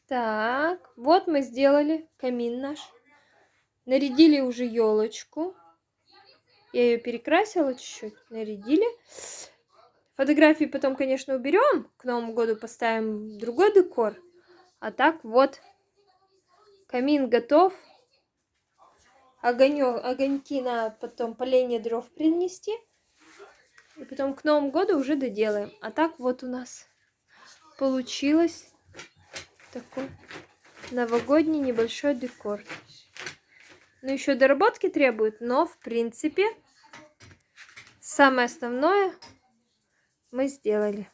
Так, вот мы сделали камин наш. Нарядили уже елочку. Я ее перекрасила чуть-чуть, нарядили. Фотографии потом, конечно, уберем. К Новому году поставим другой декор. А так вот, камин готов. Огоньки надо потом поленья дров принести. И потом к Новому году уже доделаем. А так вот у нас получилось такой новогодний небольшой декор. Ну, еще доработки требует, но, в принципе, самое основное мы сделали.